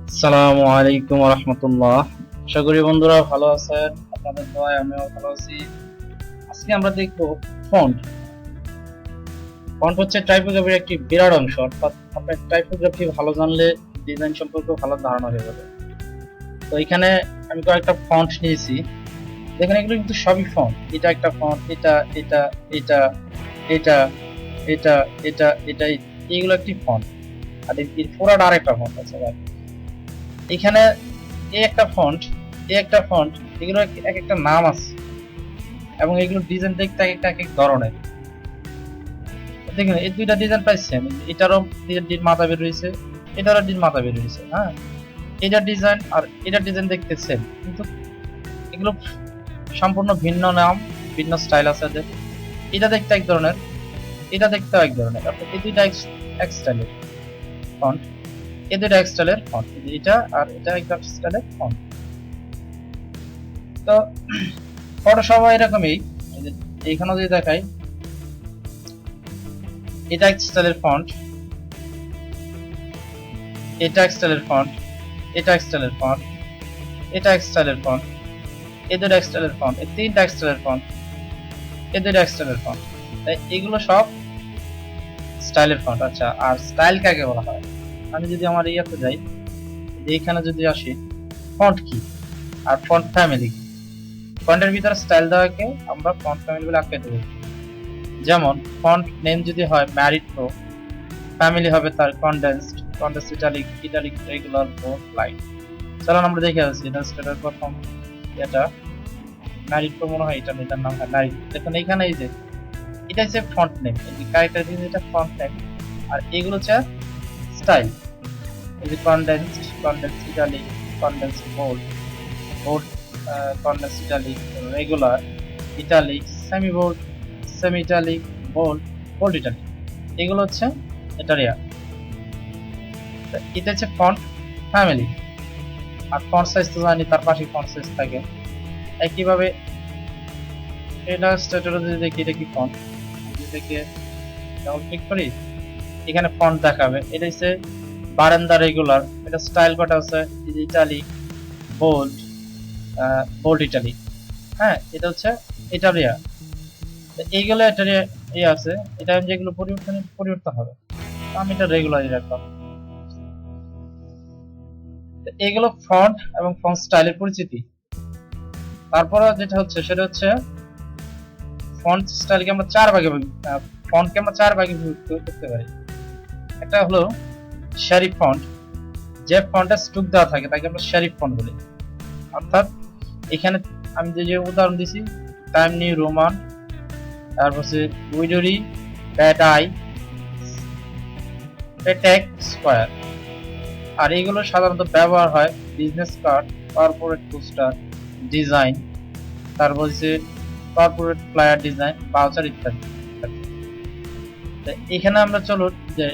আসসালামু আলাইকুম রহমতুল্লাহ। আশা করি বন্ধুরা ভালো আছেন, আপনাদের দোয়ায় আমিও ভালো আছি। আজকে আমরা দেখব ফন্ট। ফন্ট হচ্ছে টাইপোগ্রাফির একটি বিরাট অংশ, অর্থাৎ আপনার টাইপোগ্রাফি ভালো জানলে ডিজাইন সম্পর্কে ভালো ধারণা হয়ে যাবে। তো এখানে আমি কয়েকটা ফন্ট নিয়েছি, দেখেন এগুলো কিন্তু সবই ফন্ট। এটা একটা ফন্ট, এটা এটা এটা এটা এটা এটা এটা এইগুলো একটি ফন্ট, আর এর পুরাটা আরেকটা ফন্ট আছে। এখানে এই একটা ফন্ট, এই একটা ফন্ট, এগুলো এক একটা নাম আছে এবং এগুলো ডিজাইন দেখতে এক একটা এক এক ধরনের। দেখুন এই দুইটা ডিজাইন প্রায় সেম, এটারও ডিজাইন মাথা বের হয়েছে, এটারও ডিজাইন মাথা বের হয়েছে। হ্যাঁ, এটার ডিজাইন আর এটার ডিজাইন দেখতে সেম, কিন্তু এগুলো সম্পূর্ণ ভিন্ন নাম, ভিন্ন স্টাইল আছে এদের। এটা দেখতে এক ধরনের, এটা দেখতেও এক ধরনের, অর্থাৎ এই দুইটা এক স্টাইলের ফন্ট, এই দুইটা এক স্টাইলের ফন্ট, এটা আর এটা এক স্টাইলের ফন্ট। তো ফটোশপ এরকমই, এইখানে যদি দেখাই এটা এক স্টাইলের ফন্ট, এটা এক স্টাইলের ফন্ট, এটা এক স্টাইলের ফন্ট, এটা এক স্টাইলের ফন্ট, এই দুটো এক স্টাইলের ফন্ট, এই তিনটা এক স্টাইলের ফন্ট, এই দুটো এক স্টাইলের ফন্ট। তাই এগুলো সব স্টাইলের ফন্ট। আচ্ছা, আর স্টাইল কাকে বলা হয়? আমি যদি আমার ইয়াতে যাই, এইখানে যদি আসি, ফন্ট কি আর ফন্ট ফ্যামিলি কি? ফন্টের ভিতরে স্টাইল দেওয়াকে আমরা ফন্ট ফ্যামিলি বলে আখ্যায়িত করি। যেমন ফন্ট নেম যদি হয় ম্যারিড প্রো, ফ্যামিলি হবে তার condensed italic regular bold light. চলুন আমরা দেখে আসছি ইলাস্ট্রেটর প্রথম এটা ম্যারিড প্রো, মনে হয় এটার নাম হয় ম্যারিড। দেখুন এইখানে এই যে এটা হচ্ছে ফন্ট নেম, এই ক্যারেক্টার দিয়ে এটা ফন্ট নেম, আর এগুলো হচ্ছে স্টাইল। এই যে condensed italic, condensed bold, condensed italic, regular italic, semi italic, bold italic, এগুলো হচ্ছে এটার ইয়া। এটা হচ্ছে ফন্ট ফ্যামিলি। আর ফন্ট সাইজ তো জানি, তার পাশে ফন্ট সাইজ থাকে। একইভাবে এটা স্ট্যাটাসে যদি দেখি এটা কি ফন্ট, যদি দেখে ডাবল ক্লিক করি এখানে ফন্ট দেখাবে। এটা হচ্ছে বারান্দা রেগুলার, এটা স্টাইল কটা আছে ইটালিক, বোল্ড, বোল্ড ইটালিক। হ্যাঁ, এটা হচ্ছে এটার ইয়া। এইগুলো এটার ইয়ে আছে, এটা যেগুলো পরিবর্তন হবে, আমি এটা রেগুলারই রাখলাম। এগুলো ফন্ট এবং ফন্ট স্টাইলের পরিচিতি। তারপরে যেটা হচ্ছে সেটা হচ্ছে ফন্ট স্টাইলকে আমরা ফন্টকে আমরা চার ভাগে করতে পারি। একটা হলো শেরিফ ফন্ট, যে ফন্টে স্ট্রোক দেওয়া থাকে তাকে আমরা শেরিফ ফন্ট বলি। অর্থাৎ এখানে আমি যে উদাহরণ দিছি, টাইম নিউ রোমান, তারপর হচ্ছে উইডোরি, প্যাট আই, পেটেক স্কোয়ার। আর এগুলো সাধারণত ব্যবহার হয় business card, corporate poster design, তারপর হচ্ছে কর্পোরেট ফ্লায়ার ডিজাইন, ভাউচার ইত্যাদি। এখানে আমরা চলুন যে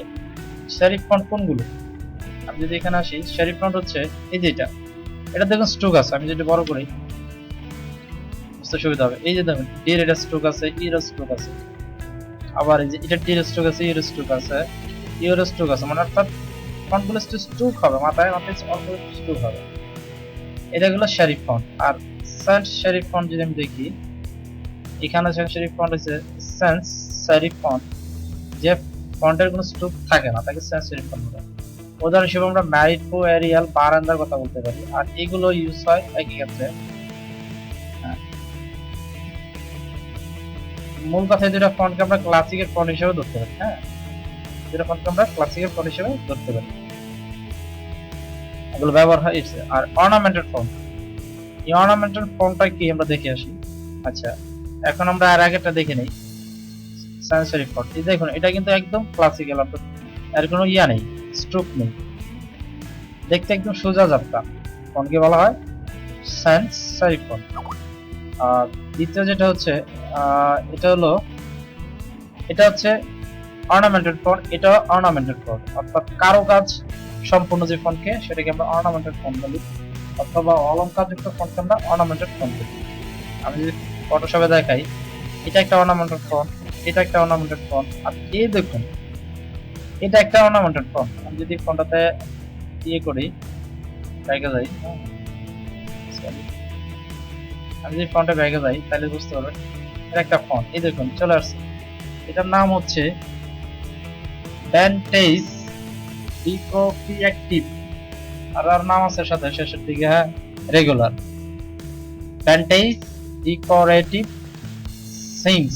শেরিফ ফন্ট কোনগুলো। আমি যদি এখানে আসি, শেরিফ ফন্ট হচ্ছে এই যে এটা দেখুন স্ট্রোক আছে, আমি যদি বড় করি বুঝতে সুবিধা হবে। এই যে দেখুন ডির এটা স্ট্রোক আছে, ইর স্ট্রোক আছে, আবার এই যে এটা ডির স্ট্রোক আছে, ইর স্ট্রোক আছে, ইর স্ট্রোক আছে, মানে অর্থাৎ ফন্টগুলো স্ট্রোক হবে, মাথায় অল্প স্ট্রোক হবে। এটা হলো শেরিফ ফন্ট। আর সেন্স শেরিফ ফন্ট যদি আমি দেখি, এখানে শেরিফ ফন্ট হচ্ছে সেন্স শেরিফ ফন্ট, যে ফন্টের কোনো স্ট্রোক থাকে না তাকে সেন্স শেরিফ ফন্ট বলে। উদাহরণ হিসেবে আমরা ম্যারিড প্রো, এরিয়াল, বারান্দার কথা বলতে পারি। আর এগুলো ইউজ হয় একই ক্ষেত্রে। মূল কথা, দুটা ফন্টকে আমরা ক্লাসিকের ফন্ট হিসেবে ধরতে পারি। হ্যাঁ, দুটা ফন্টকে আমরা ক্লাসিকের ফন্ট হিসেবে ধরতে পারি, এগুলো ব্যবহার হয়। আর অর্নামেন্টেড ফন্ট, এই অর্নামেন্টাল ফর্মটা কি আমরা দেখে আসি। আচ্ছা, এখন আমরা আর আগেরটা দেখে নেই, সায়েন্সেরি ফন্ট। এই দেখুন এটা কিন্তু একদম ক্লাসিক্যাল, অর্থাৎ এর কোনো ইয়া নেই, স্ট্রোক নেই, দেখতে একদম সোজা যাত্রা। ফন্টকে বলা হয় সায়েন্সেরি ফন্ট। আর দ্বিতীয় যেটা হচ্ছে এটা হচ্ছে অর্নামেন্টেড ফন্ট। এটা অর্নামেন্টেড ফন্ট, অর্থাৎ কারুকাজ সম্পূর্ণ যে ফন্টকে সেটাকে আমরা অর্নামেন্টেড ফন্ট বলি, অথবা অলংকারযুক্ত ফন্টকে আমরা অর্নামেন্টেড ফন্ট বলি। আমি যদি ফটোশপে দেখাই, এটা একটা অর্নামেন্টেড ফন্ট, এটা একটা অর্নামেন্টেড ফন্ট, আর এই দেখুন এটা একটা অর্নামেন্টেড ফন্ট। আমি যদি ফন্টটাতে ইয়ে করি, ব্যাগে যাই, Sorry, আমি যদি ফন্টে ব্যাগে যাই তাহলে বুঝতে পারবেন এটা একটা ফন্ট। এই দেখুন চলে আসছে, এটার নাম হচ্ছে ভ্যান্টেজ ডিকোপিয়াক্টিভ, আর নাম আছে সাথে শেষের দিকে, হ্যাঁ, রেগুলার। ভ্যান্টেজ ডিকোরেটিভ সিংস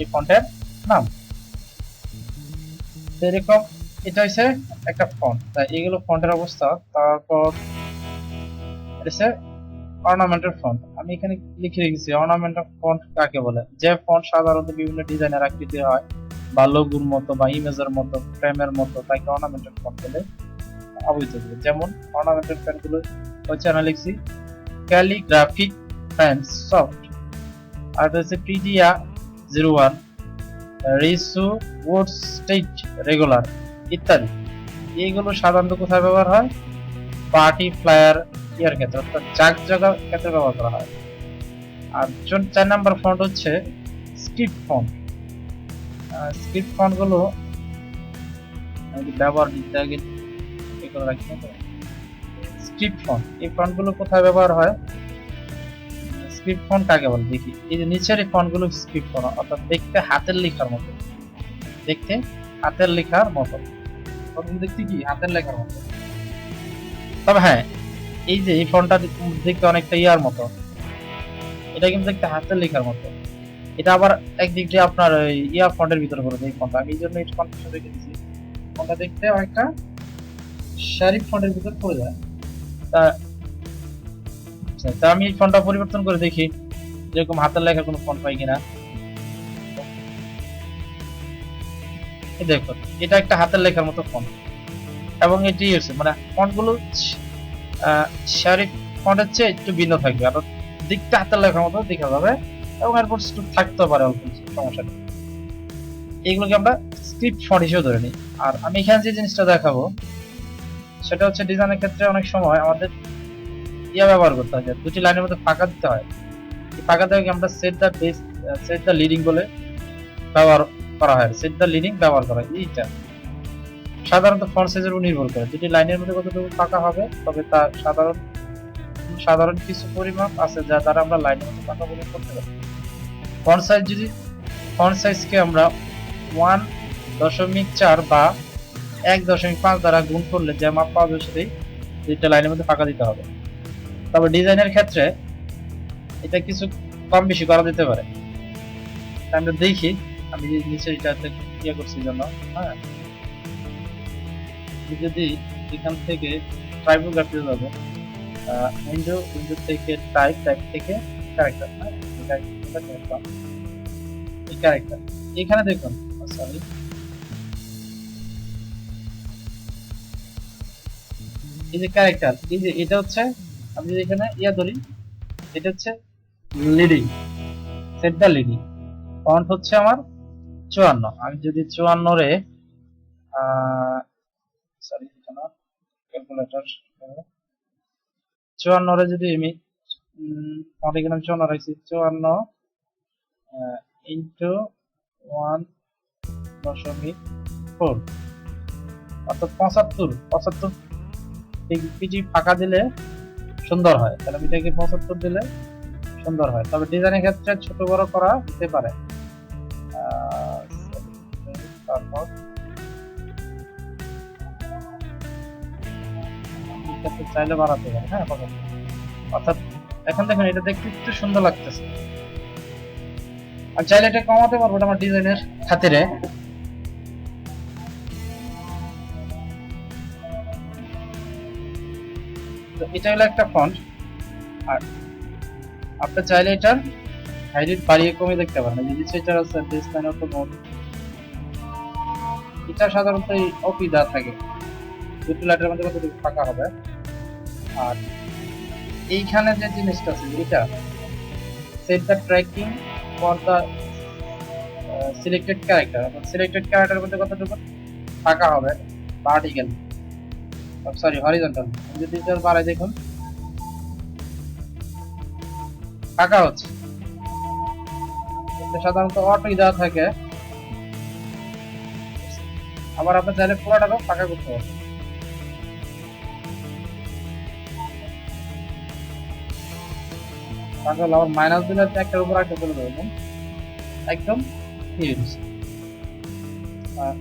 এই ফন্টের নাম। এরকম এটা হচ্ছে একটা ফন্ট, তাই এগুলো ফন্টের অবস্থা। তারপর এটা হচ্ছে অর্নামেন্টাল ফন্ট। আমি এখানে লিখে রেখেছি অর্নামেন্টাল ফন্ট কাকে বলে। যে ফন্ট সাধারণত বিভিন্ন ডিজাইনের আকৃতি হয় বা লোগোর মতো বা ইমেজের মতো ফ্রেমের মতো, তাকে অর্নামেন্টাল ফন্ট বলে অবহিত করি। যেমন অর্নামেন্টাল ফন্ট গুলো হচ্ছে আমি লিখছি ক্যালিগ্রাফিক ফ্যান্স সফট, আর হচ্ছে পিডিয়া 01, রিসু ওয়ার্ড স্টেট রেগুলার ইত্যাদি। এইগুলো সাধারণত কোথায় ব্যবহার হয়? পার্টি ফ্লায়ার ইয়ার ক্ষেত্রে, অর্থাৎ জাগজাগা ক্ষেত্রে ব্যবহার করা হয়। আর 4 নাম্বার ফন্ট হচ্ছে স্ক্রিপ্ট ফন্ট। স্ক্রিপ্ট ফন্ট গুলো ব্যবহার দিতে আগে করে রাখি। স্ক্রিপ্ট ফন্ট, এই ফন্ট গুলো কোথায় ব্যবহার হয়? স্ক্রিপ্ট ফন্ট কাকে বলে দেখি। এই যে নিচের এই ফন্ট গুলো স্ক্রিপ্ট ফন্ট, অর্থাৎ দেখতে হাতের লেখার মতো, দেখতে হাতের লেখার মতো, দেখতে কি হাতের লেখার মতো। তবে হ্যাঁ, এই যে এই ফন্টটা দেখতে অনেকটা ইয়ার মতো, এটা কিন্তু দেখতে হাতের লেখার মতো। এটা আবার একদিক দিয়ে আপনার ইয়া ফন্টের ভিতরে পড়বে এই ফন্টটা। আমি এই জন্য এই ফন্টটা রেখে দিয়েছি। ফন্টটা দেখতে অনেকটা শারিফ ফন্টের ভিতর পড়ে যায়। তা আমি এই ফন্টটা পরিবর্তন করে দেখি যেরকম হাতের লেখার কোনো ফন্ট পাই কিনা। দেখুন এটা একটা হাতের লেখার মতো ফন্ট, এবং এটি হচ্ছে মানে ফন্ট গুলো শারিফ ফন্টের চেয়ে একটু ভিন্ন থাকবে, আর দিকটা হাতের লেখার মতো দেখা যাবে, এবং এরপর একটু থাকতে পারে অল্প কিছু, সমস্যা নেই। এইগুলোকে আমরা স্ক্রিপ্ট ফন্ট হিসেবে ধরে নিই। আর আমি এখানে যে জিনিসটা দেখাবো সেটা হচ্ছে ডিজাইনের ক্ষেত্রে অনেক সময় আমাদের ইয়া ব্যবহার করতে হয়, দুটি লাইনের মধ্যে ফাঁকা দিতে হয়। এই ফাঁকা দেওয়াকে আমরা set the base, set the leading বলে ব্যবহার করা হয়। সেট দ্য লিডিং ব্যবহার করা হয়। এইটা সাধারণত ফন্ট সাইজের উপর নির্ভর করে, দুটি লাইনের মধ্যে কতটুকু ফাঁকা হবে, তবে তা সাধারণ কিছু পরিমাপ আছে যা দ্বারা আমরা লাইনের মধ্যে ফাঁকা পূরণ করতে পারি। ফন্ট সাইজ যদি ফন্ট সাইজকে আমরা 1.4 বা 1.5 দ্বারা গুণ করলে যে মাপ পাওয়া যাবে সেটাই দুইটা লাইনের মধ্যে ফাঁকা দিতে হবে। তবে ডিজাইনের ক্ষেত্রে এটা কিছু কম বেশি করা যেতে পারে। আমরা দেখি, আমি নিচে এটাতে ইয়ে করছি জন্য, হ্যাঁ, যদি এখান থেকে টাইপোগ্রাফি যাবো, উইন্ডো থেকে টাইপ থেকে ক্যারেক্টার, হ্যাঁ, এই ক্যারেক্টার এখানে দেখুন, সরি, এই যে ক্যারেক্টার, এই যে এটা হচ্ছে, আমি যদি এখানে ইয়া ধরি, এটা হচ্ছে leading, set the leading. Font হচ্ছে আমার 54। আমি যদি 54 রে সরি ক্যালকুলেটর 54 রে যদি আমি ফন্ট এখানে 54 রাখছি, 54 ইন্টু 1.4 অর্থাৎ 75 পিজি ফাঁকা দিলে সুন্দর হয়। তাহলে আমি এটাকে 75 দিলে সুন্দর হয়। তবে ডিজাইনের ক্ষেত্রে ছোট বড় করা যেতে পারে। তারপর চাইলে বাড়াতে পারে, হ্যাঁ, অর্থাৎ এখন দেখুন এটা দেখতে একটু সুন্দর লাগতেছে। আর চাইলে এটা কমাতে পারবো আমার ডিজাইনের খাতিরে। তো এটা হলো একটা ফন্ট, আর আপনি চাইলে এটার হাইট বাড়িয়ে কমিয়ে দেখতে পারেন। যদি সেটা আছে ডিসপ্লে অটো মোড, এটা সাধারণত অপি দা থাকে, দুটো লাইটের মধ্যে কতটুকু ফাঁকা হবে। আর এইখানে যে জিনিসটা আছে এটা set the tracking for the selected character, অর্থাৎ সিলেক্টেড ক্যারেক্টারের মধ্যে কতটুকু ফাঁকা হবে ভার্টিক্যাল, সরি হরিজন্টাল। যদি এটা বাড়াই দেখুন ফাঁকা হচ্ছে। এটা সাধারণত অটোই দেওয়া থাকে। আবার আপনি চাইলে পুরোটাকেও ফাঁকা করতে পারবেন। তাহলে আমার মাইনাস দিলে একটার উপর একটা চলে যাবে একদম হিউজ। আর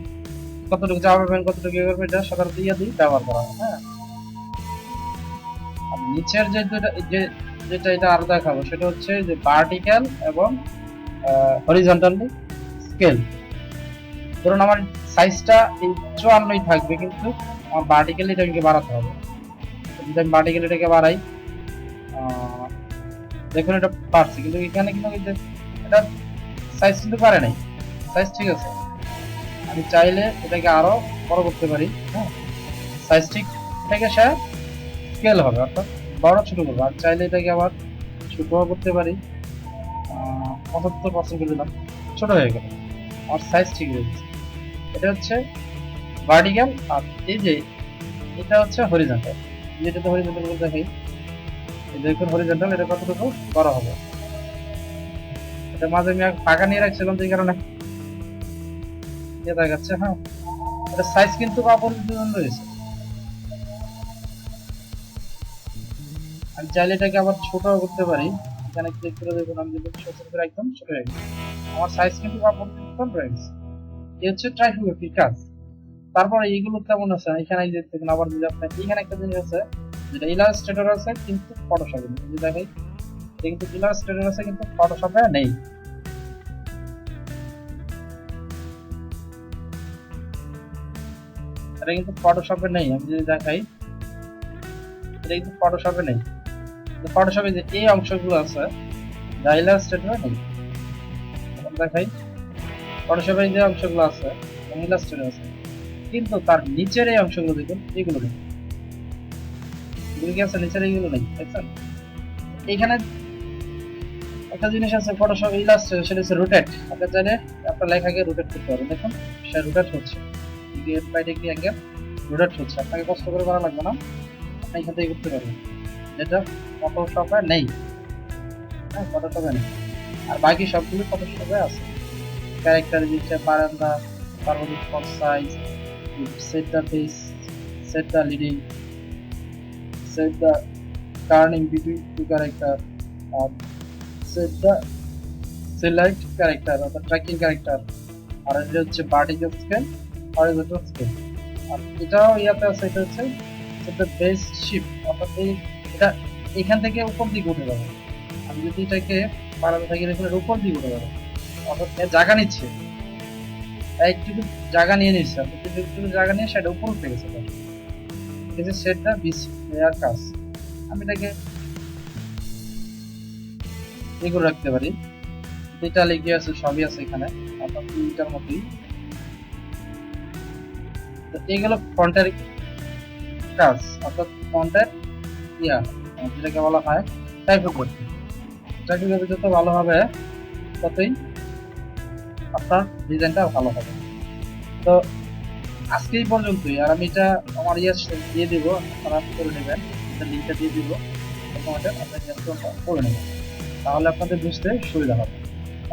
কতটুকু চাপ পাবেন কতটুকু ইয়ে করবেন এটা সাধারণত ইয়ে দিয়ে ব্যবহার করা হয়। হ্যাঁ, আর নিচের যে দুটো যেটা এটা আরো দেখাবো সেটা হচ্ছে যে ভার্টিক্যাল এবং হরিজন্টালি স্কেল। ধরুন আমার সাইজটা এই 54ই থাকবে, কিন্তু আমার ভার্টিক্যালি এটাকে বাড়াতে হবে। যদি আমি ভার্টিক্যালি এটাকে বাড়াই, দেখুন এটা পারছি, কিন্তু এখানে কিন্তু এটা সাইজ কিন্তু পারে নাই, সাইজ ঠিক আছে। আমি চাইলে এটাকে আরো বড় করতে পারি। হ্যাঁ, সাইজ ঠিক থেকে সে স্কেল হবে, অর্থাৎ বড় ছোট করবো। আর চাইলে এটাকে আবার ছোট করতে পারি, 75% করে দিলাম, ছোট হয়ে গেল, আমার সাইজ ঠিক হয়ে গেছে। এটা হচ্ছে ভার্টিক্যাল, আর এই যে এটা হচ্ছে হরিজন্টাল। যেটাতে হরিজন্টাল বলতে হয়, দেখুন হরিজন্টাল এটা কতটুকু বড় হবে। এটা মাঝে আমি ফাঁকা নিয়ে রাখছিলাম যে কারণে দেখা যাচ্ছে। হ্যাঁ, এটা সাইজ কিন্তু অপরিবর্তন রয়েছে। আমি চাইলে এটাকে আবার ছোট করতে পারি, এখানে ক্লিক করে দেখুন আমি যদি ছোট করে একদম ছোট হয়ে গেছে, আমার সাইজ কিন্তু অপরিবর্তন রয়ে গেছে। এই হচ্ছে ট্রাইফিকের কাজ। তারপরে এইগুলো কেমন আছে এখানে যে দেখুন, আবার যদি আপনার এখানে একটা জিনিস আছে যেটা ইলাস্ট্রেটর আছে কিন্তু ফটোশপে নেই। যদি দেখাই, কিন্তু ইলাস্ট্রেটর আছে কিন্তু ফটোশপে নেই। এটা কিন্তু ফটোশপে নেই। আমি যদি দেখাই, এটা কিন্তু ফটোশপে নেই। ফটোশপে যে এই অংশগুলো আছে যা ইলাস্ট্রেটরে নেই। দেখাই, ফটোশপে যে অংশগুলো আছে ইলাস্ট্রেটর আছে, কিন্তু তার নিচের এই অংশগুলো দেখুন, এগুলো নেই। এগুলো কি আছে নিচের এইগুলো নেই, দেখছেন? এখানে একটা জিনিস আছে ফটোশপ ইলাস্ট্রেটর, সেটা হচ্ছে রোটেট। আপনি চাইলে আপনার লেখাকে রোটেট করতে পারবেন। দেখুন সে রোটেট হচ্ছে, কি অ্যাঙ্গেল রোটেট হচ্ছে, আপনাকে কষ্ট করে করা লাগবে না, আপনি এখান থেকে করতে পারবেন, যেটা ফটোশপে নেই। হ্যাঁ, ফটোশপে নেই। আর বাকি সবগুলো ফটোশপে আছে। ক্যারেক্টার দিচ্ছে, বারান্দা, তারপর font size, set the face, set the leading, set the turning between two character, or set the select character or the tracking character, আর এটা হচ্ছে vertical scale, horizontal scale। আর এটাও ইয়াতে আছে, এটা হচ্ছে set the base shift, অর্থাৎ এটা এখান থেকে উপর দিকে উঠে যাবে। আমি যদি এটাকে বাড়াতে থাকি দেখুন এর উপর দিকে উঠে যাবে, অর্থাৎ এর জায়গা নিচ্ছে, একটু জায়গা নিয়ে নিচ্ছে, একটু জায়গা নিয়ে সেটা উপর উঠে গেছে। This is set the base layer কাজ। আমি এটাকে এগুলো রাখতে পারি, এটা লিখে আছে সবই আছে এখানে, অর্থাৎ এটার মধ্যেই। তো এগুলো ফন্টের কাজ, অর্থাৎ ফন্টের ইয়া, যেটাকে বলা হয় টাইপোগ্রাফি। টাইপোগ্রাফি যত ভালো হবে ততই আপনার ডিজাইনটা ভালো হবে। তো আজকে এই পর্যন্তই। আর আমি এটা আমার দিয়ে দিব, আপনারা করে নেবেন, এটা লিঙ্কটা দিয়ে দিব, আপনার করে নেবেন, তাহলে আপনাদের বুঝতে সুবিধা হবে।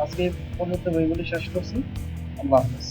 আজকে এই পর্যন্ত বইগুলি শেষ করছি। আল্লাহ হাফেজ।